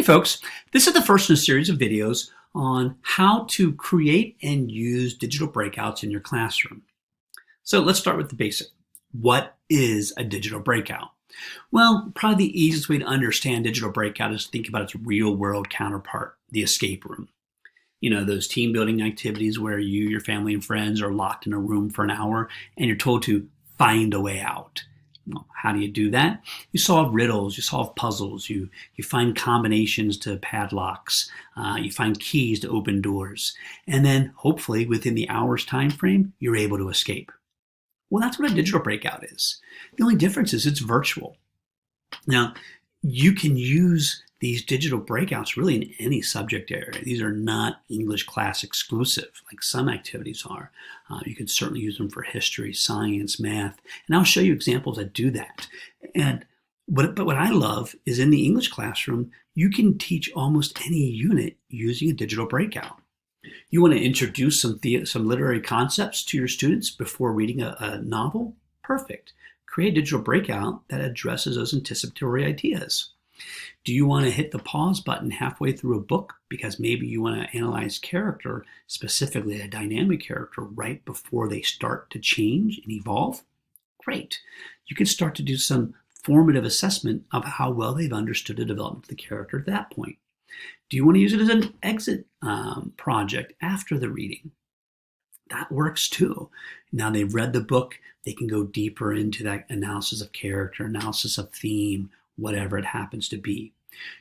Hey folks, this is the first in a series of videos on how to create and use digital breakouts in your classroom. So let's start with the basic. What is a digital breakout? Well, probably the easiest way to understand digital breakout is to think about its real world counterpart, the escape room. You know, those team building activities where you, your family, and friends are locked in a room for an hour and you're told to find a way out. Well, how do you do that? You solve riddles, you solve puzzles, you find combinations to padlocks, you find keys to open doors, and then hopefully within the hour's time frame, you're able to escape. Well, that's what a digital breakout is. The only difference is it's virtual. Now, you can use these digital breakouts really in any subject area. These are not English class exclusive like some activities are. You can certainly use them for history, science, math, and I'll show you examples that do that. But what I love is in the English classroom, you can teach almost any unit using a digital breakout. You want to introduce some literary concepts to your students before reading a novel? Perfect. Create a digital breakout that addresses those anticipatory ideas. Do you want to hit the pause button halfway through a book because maybe you want to analyze character, specifically a dynamic character, right before they start to change and evolve? Great. You can start to do some formative assessment of how well they've understood the development of the character at that point. Do you want to use it as an exit project after the reading? That works too. Now they've read the book, they can go deeper into that analysis of character, analysis of theme, whatever it happens to be.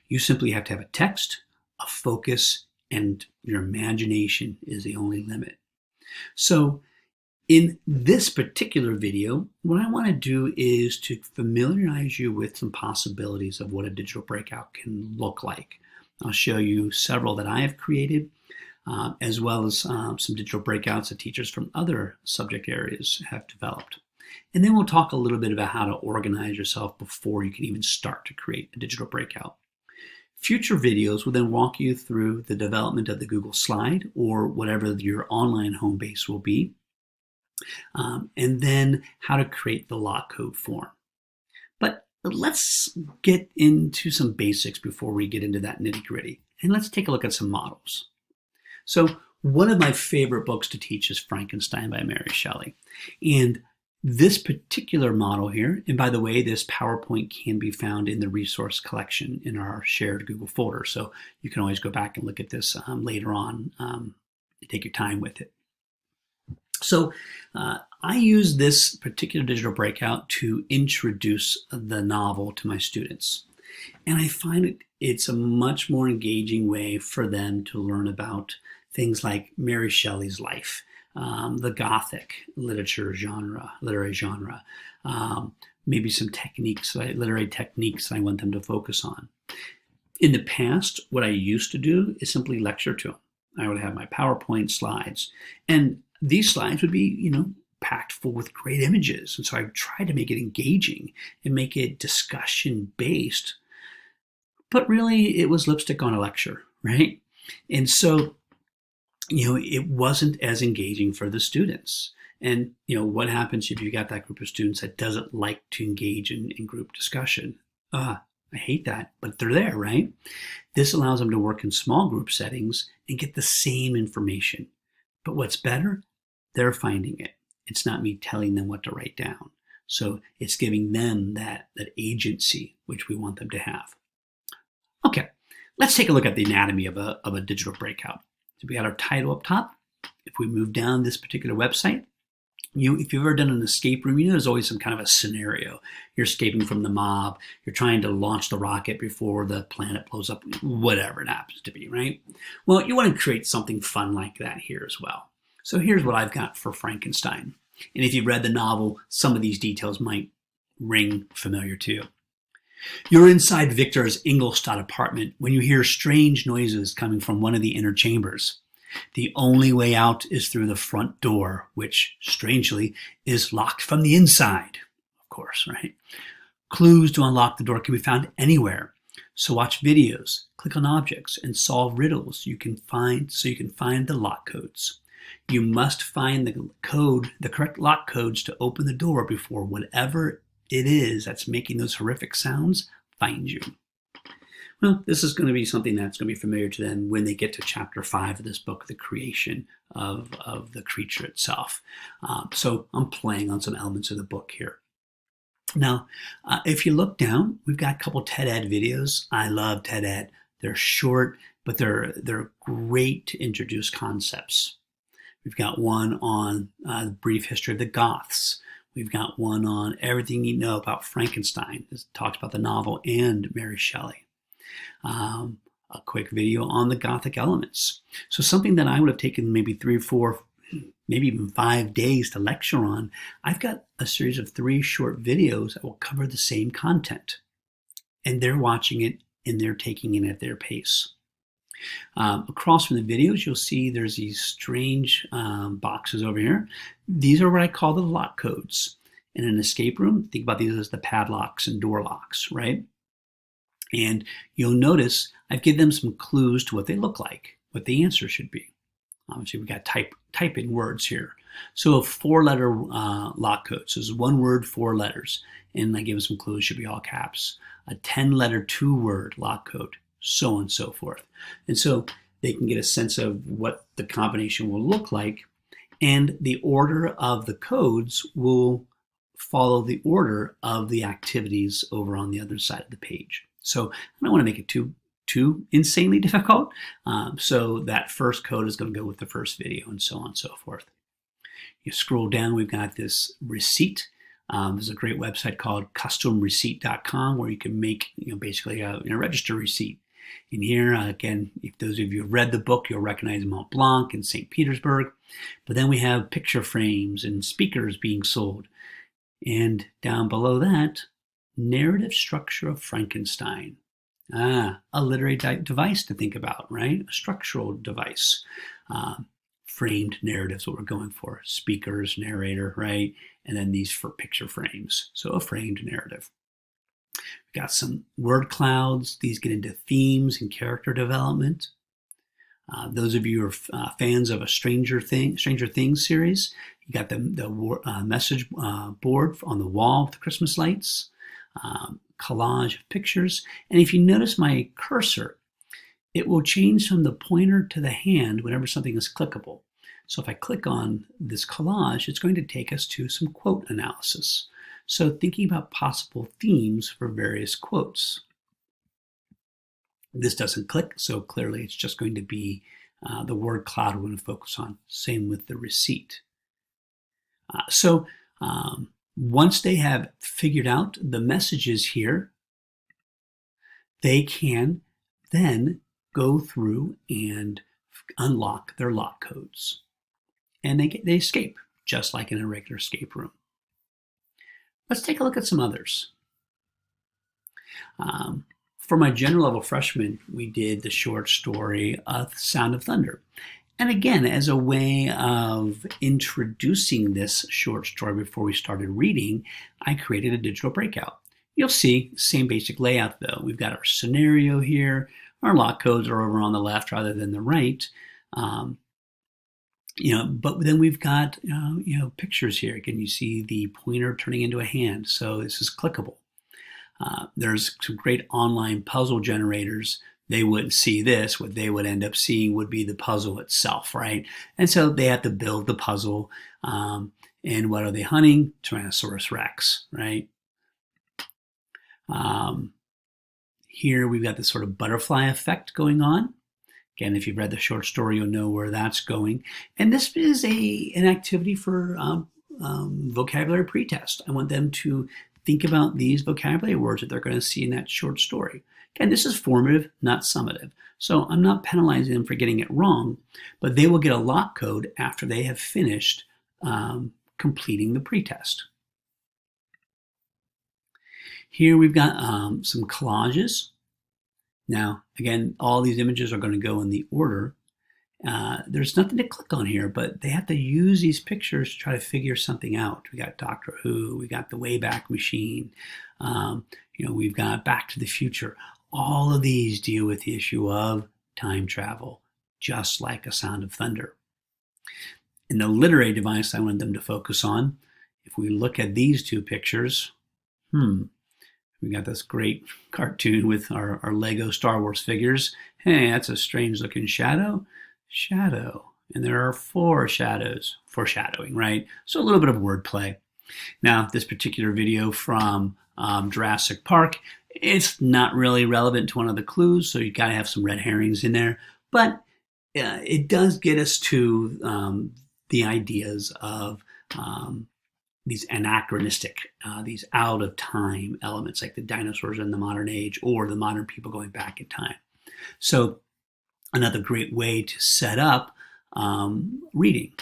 You simply have to have a text, a focus, and your imagination is the only limit. So in this particular video, what I want to do is to familiarize you with some possibilities of what a digital breakout can look like. I'll show you several that I have created, as well as some digital breakouts that teachers from other subject areas have developed. And then we'll talk a little bit about how to organize yourself before you can even start to create a digital breakout. Future videos will then walk you through the development of the Google slide or whatever your online home base will be, and then how to create the lock code form. But let's get into some basics before we get into that nitty-gritty. And let's take a look at some models. So one of my favorite books to teach is Frankenstein by Mary Shelley. And this particular model here, and by the way, this PowerPoint can be found in the resource collection in our shared Google folder. So you can always go back and look at this later on. Take your time with it. So I use this particular digital breakout to introduce the novel to my students. And I find it's a much more engaging way for them to learn about things like Mary Shelley's life, the Gothic literary genre, maybe some techniques, literary techniques that I want them to focus on. In the past, what I used to do is simply lecture to them. I would have my PowerPoint slides, and these slides would be, packed full with great images. And so I tried to make it engaging and make it discussion based, but really it was lipstick on a lecture, right? And so it wasn't as engaging for the students. And, what happens if you got that group of students that doesn't like to engage in group discussion? I hate that, but they're there, right? This allows them to work in small group settings and get the same information. But what's better? They're finding it. It's not me telling them what to write down. So it's giving them that agency, which we want them to have. Okay, let's take a look at the anatomy of a digital breakout. So we got our title up top. If we move down this particular website, if you've ever done an escape room, there's always some kind of a scenario. You're escaping from the mob. You're trying to launch the rocket before the planet blows up, whatever it happens to be, right? Well, you want to create something fun like that here as well. So here's what I've got for Frankenstein. And if you've read the novel, some of these details might ring familiar to you. You're inside Victor's Ingolstadt apartment when you hear strange noises coming from one of the inner chambers. The only way out is through the front door, which, strangely, is locked from the inside. Of course, right? Clues to unlock the door can be found anywhere. So watch videos, click on objects, and solve riddles you can find the lock codes. You must find the correct lock codes to open the door before whatever it is that's making those horrific sounds finds you. Well, this is going to be something that's going to be familiar to them when they get to chapter 5 of this book, the creation of the creature itself. So I'm playing on some elements of the book here. Now, if you look down, we've got a couple TED Ed videos. I love TED Ed. They're short, but they're great to introduce concepts. We've got one on the brief history of the Goths. We've got one on everything you know about Frankenstein. It talks about the novel and Mary Shelley. A quick video on the Gothic elements. So something that I would have taken maybe 3 or 4, maybe even 5 days to lecture on, I've got a series of 3 short videos that will cover the same content. And they're watching it and they're taking it at their pace. Across from the videos, you'll see there's these strange boxes over here. These are what I call the lock codes. In an escape room, think about these as the padlocks and door locks, right? And you'll notice I've given them some clues to what they look like, what the answer should be. Obviously, we've got type in words here. So a 4-letter lock code. So it's 1 word, 4 letters. And I give them some clues, should be all caps. A 10-letter 2-word lock code, so on and so forth. And so they can get a sense of what the combination will look like. And the order of the codes will follow the order of the activities over on the other side of the page. So I don't want to make it too insanely difficult. So that first code is going to go with the first video and so on and so forth. You scroll down, we've got this receipt. There's a great website called customreceipt.com where you can make basically a register receipt. And here, again, if those of you have read the book, you'll recognize Mont Blanc and St. Petersburg. But then we have picture frames and speakers being sold. And down below that, narrative structure of Frankenstein. A literary device to think about, right? A structural device. Framed narratives, what we're going for. Speakers, narrator, right? And then these for picture frames. So a framed narrative. We've got some word clouds. These get into themes and character development. Those of you who are fans of a Stranger Things series, you got the message board on the wall with the Christmas lights. Collage of pictures. And if you notice my cursor, it will change from the pointer to the hand whenever something is clickable. So if I click on this collage, it's going to take us to some quote analysis. So thinking about possible themes for various quotes. This doesn't click, so clearly it's just going to be the word cloud we're going to focus on. Same with the receipt. Once they have figured out the messages here, they can then go through and unlock their lock codes. And they escape, just like in a regular escape room. Let's take a look at some others. For my general level freshmen, we did the short story Sound of Thunder. And again, as a way of introducing this short story before we started reading, I created a digital breakout. You'll see, same basic layout though. We've got our scenario here. Our lock codes are over on the left rather than the right. But then we've got, pictures here. Again, you see the pointer turning into a hand. So this is clickable. There's some great online puzzle generators. They wouldn't see this. What they would end up seeing would be the puzzle itself, right? And so they have to build the puzzle. And what are they hunting? Tyrannosaurus Rex, right? Here we've got this sort of butterfly effect going on. Again, if you've read the short story, you'll know where that's going. And this is an activity for vocabulary pretest. I want them to think about these vocabulary words that they're going to see in that short story. Again, this is formative, not summative. So I'm not penalizing them for getting it wrong, but they will get a lock code after they have finished completing the pretest. Here we've got some collages. Now, again, all these images are going to go in the order. There's nothing to click on here, but they have to use these pictures to try to figure something out. We got Doctor Who, we got the Wayback Machine, we've got Back to the Future. All of these deal with the issue of time travel, just like A Sound of Thunder. In the literary device I wanted them to focus on, if we look at these two pictures, We got this great cartoon with our Lego Star Wars figures. Hey, that's a strange looking shadow. Shadow. And there are 4 shadows. Foreshadowing, right? So a little bit of wordplay. Now, this particular video from Jurassic Park, it's not really relevant to one of the clues, so you got to have some red herrings in there. But it does get us to the ideas of these anachronistic, these out of time elements, like the dinosaurs in the modern age or the modern people going back in time. So another great way to set up reading.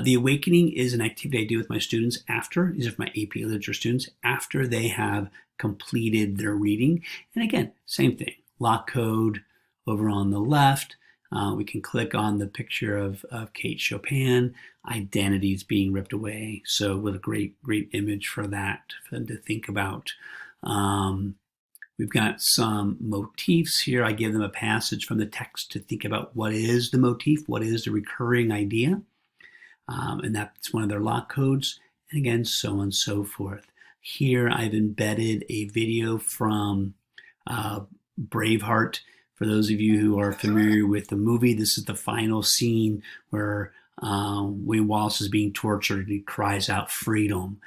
The awakening is an activity I do with my students after, these are my AP literature students, after they have completed their reading. And again, same thing, lock code over on the left. We can click on the picture of Kate Chopin, identities being ripped away. So what a great image for that, for them to think about. We've got some motifs here. I give them a passage from the text to think about what is the motif, what is the recurring idea. And that's one of their lock codes. And again, so on and so forth. Here I've embedded a video from Braveheart. For those of you who are familiar with the movie, this is the final scene where William Wallace is being tortured and he cries out freedom.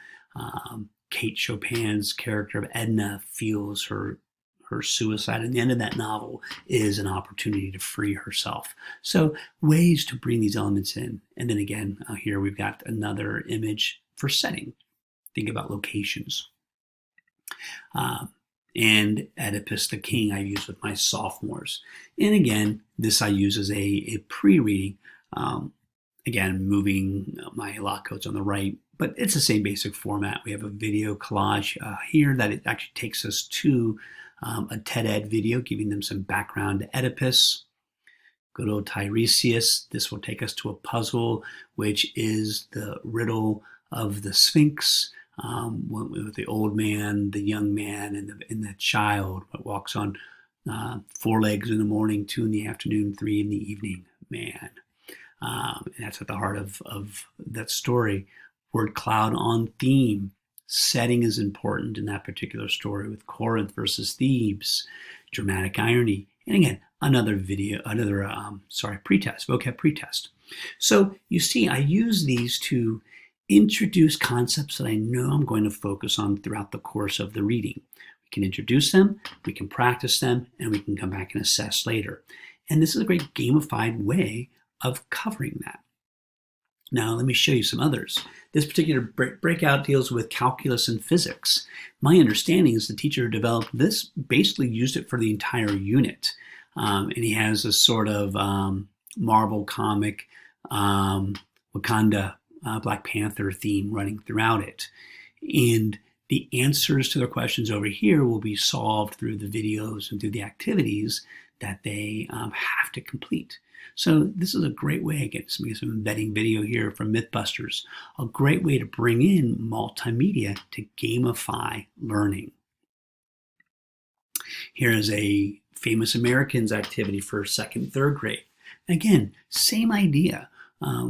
Kate Chopin's character of Edna feels her suicide, and the end of that novel is an opportunity to free herself. So ways to bring these elements in. And then again, here we've got another image for setting. Think about locations. And Oedipus the King I use with my sophomores. And again, this I use as a pre-reading. Again, moving my lock codes on the right, but it's the same basic format. We have a video collage here that it actually takes us to a TED Ed video, giving them some background to Oedipus. Good old Tiresias. This will take us to a puzzle, which is the riddle of the Sphinx, with the old man, the young man, and the child that walks on 4 legs in the morning, 2 in the afternoon, 3 in the evening. Man. And that's at the heart of that story. Word cloud on theme. Setting is important in that particular story with Corinth versus Thebes, dramatic irony, and again, another pretest, vocab pretest. So you see, I use these to introduce concepts that I know I'm going to focus on throughout the course of the reading. We can introduce them, we can practice them, and we can come back and assess later. And this is a great gamified way of covering that. Now, let me show you some others. This particular breakout deals with calculus and physics. My understanding is the teacher who developed this basically used it for the entire unit. And he has a sort of Marvel comic Wakanda Black Panther theme running throughout it. And the answers to their questions over here will be solved through the videos and through the activities that they have to complete. So this is a great way, again, some embedding video here from Mythbusters, a great way to bring in multimedia to gamify learning. Here is a famous Americans activity for 2nd and 3rd grade. Again, same idea.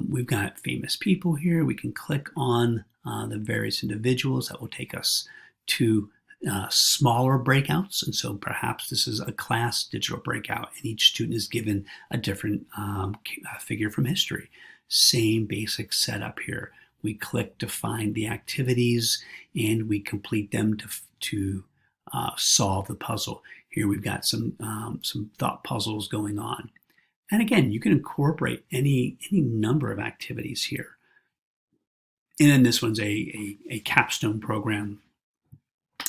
We've got famous people here. We can click on the various individuals that will take us to smaller breakouts, and so perhaps this is a class digital breakout and each student is given a different figure from history. Same basic setup here. We click to find the activities and we complete them to solve the puzzle. Here we've got some thought puzzles going on. And again, you can incorporate any number of activities here. And then this one's a capstone program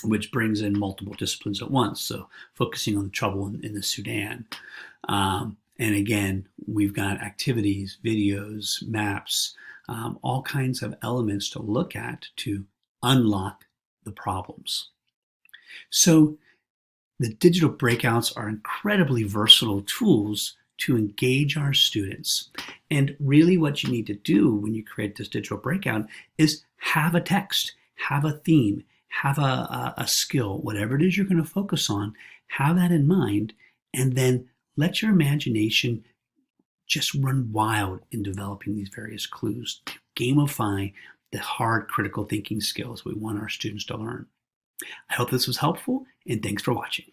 which brings in multiple disciplines at once. So focusing on the trouble in the Sudan. And again, we've got activities, videos, maps, all kinds of elements to look at to unlock the problems. So the digital breakouts are incredibly versatile tools to engage our students. And really what you need to do when you create this digital breakout is have a text, have a theme, have a skill, whatever it is you're going to focus on, have that in mind, and then let your imagination just run wild in developing these various clues to gamify the hard critical thinking skills we want our students to learn. I hope this was helpful, and thanks for watching.